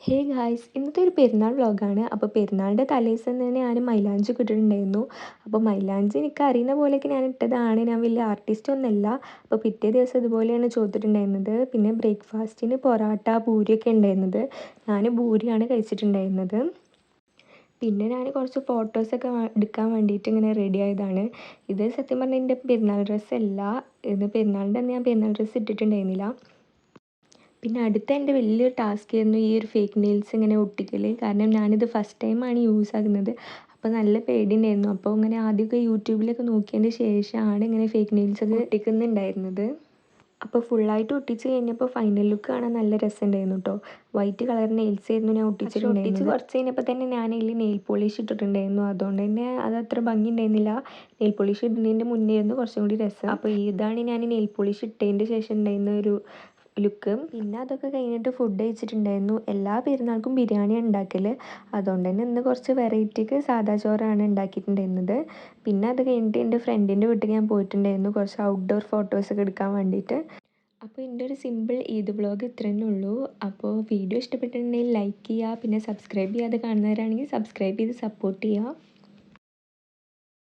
Hey guys, ഇന്നത്തെ ഒരു പെരുന്നാൾ വ്ളോഗാണ്. അപ്പോൾ പെരുന്നാളിൻ്റെ തലേദിവസം തന്നെ ഞാൻ മൈലാഞ്ചി ഇട്ടിട്ടുണ്ടായിരുന്നു. അപ്പോൾ മൈലാഞ്ചി എനിക്ക് അറിയുന്ന പോലെയൊക്കെ ഞാൻ ഇട്ടതാണ്. ഞാൻ വലിയ ആർട്ടിസ്റ്റ് ഒന്നുമല്ല. അപ്പോൾ പിറ്റേ ദിവസം ഇതുപോലെയാണ് ചോദിച്ചിട്ടുണ്ടായിരുന്നത്. പിന്നെ ബ്രേക്ക്ഫാസ്റ്റിന് പൊറോട്ട പൂരിയൊക്കെ ഉണ്ടായിരുന്നത്. ഞാൻ പൂരിയാണ് കഴിച്ചിട്ടുണ്ടായിരുന്നത്. പിന്നെ ഞാൻ കുറച്ച് ഫോട്ടോസൊക്കെ എടുക്കാൻ വേണ്ടിയിട്ട് ഇങ്ങനെ റെഡി ആയതാണ്. ഇത് സത്യം പറഞ്ഞാൽ എൻ്റെ പെരുന്നാൾ ഡ്രസ്സല്ല. ഇത് പെരുന്നാളിൻ്റെ അന്ന് ഞാൻ പെരുന്നാൾ ഡ്രസ്സ് ഇട്ടിട്ടുണ്ടായിരുന്നില്ല. പിന്നെ അടുത്ത എൻ്റെ വലിയൊരു ടാസ്ക് ആയിരുന്നു ഈ ഒരു ഫേക്ക് നെയിൽസ് ഇങ്ങനെ ഒട്ടിക്കൽ. കാരണം ഞാനിത് ഫസ്റ്റ് ടൈമാണ് യൂസ് ആക്കുന്നത്. അപ്പോൾ നല്ല പേടിയുണ്ടായിരുന്നു. അപ്പോൾ ഇങ്ങനെ ആദ്യമൊക്കെ യൂട്യൂബിലൊക്കെ നോക്കിയതിന് ശേഷമാണ് ഇങ്ങനെ ഫേക്ക് നെയിൽസ് ഒക്കെ ഒട്ടിക്കുന്നുണ്ടായിരുന്നത്. അപ്പോൾ ഫുള്ളായിട്ട് ഒട്ടിച്ച് കഴിഞ്ഞപ്പോൾ ഫൈനൽ ലുക്ക് കാണാൻ നല്ല രസമുണ്ടായിരുന്നു കേട്ടോ. വൈറ്റ് കളർ നെയിൽസ് ആയിരുന്നു ഞാൻ ഒട്ടിച്ചിട്ടുണ്ടായിരുന്നത്. കുറച്ച് കഴിഞ്ഞപ്പോൾ തന്നെ ഞാൻ അതിൽ നെയിൽ പോളിഷ് ഇട്ടിട്ടുണ്ടായിരുന്നു. അതുകൊണ്ട് തന്നെ അത് അത്ര ഭംഗി ഉണ്ടായിരുന്നില്ല. നെയിൽ പോളിഷ് ഇടുന്നതിൻ്റെ മുന്നേ ആയിരുന്നു കുറച്ചും കൂടി രസം. അപ്പോൾ ഇതാണ് ഞാൻ നെയിൽ പോളിഷ് ഇട്ടതിൻ്റെ ശേഷം ഉണ്ടായിരുന്ന ഒരു ലുക്ക്. പിന്നെ അതൊക്കെ കഴിഞ്ഞിട്ട് ഫുഡ് കഴിച്ചിട്ടുണ്ടായിരുന്നു. എല്ലാ പെരുന്നാൾക്കും ബിരിയാണിയാണ് ഉണ്ടാക്കൽ. അതുകൊണ്ട് തന്നെ ഇന്ന് കുറച്ച് വെറൈറ്റിക്ക് സാദാ ചോറാണ് ഉണ്ടാക്കിയിട്ടുണ്ടായിരുന്നത്. പിന്നെ അത് കഴിഞ്ഞിട്ട് എൻ്റെ ഫ്രണ്ടിൻ്റെ വീട്ടിൽ ഞാൻ പോയിട്ടുണ്ടായിരുന്നു കുറച്ച് ഔട്ട്ഡോർ ഫോട്ടോസൊക്കെ എടുക്കാൻ വേണ്ടിയിട്ട്. അപ്പോൾ എൻ്റെ ഒരു സിമ്പിൾ ഈദ് വ്ളോഗ് ഇത്ര തന്നെ ഉള്ളൂ. അപ്പോൾ വീഡിയോ ഇഷ്ടപ്പെട്ടിട്ടുണ്ടെങ്കിൽ ലൈക്ക് ചെയ്യുക. പിന്നെ സബ്സ്ക്രൈബ് ചെയ്യാതെ കാണുന്നവരാണെങ്കിൽ സബ്സ്ക്രൈബ് ചെയ്ത് സപ്പോർട്ട് ചെയ്യുക.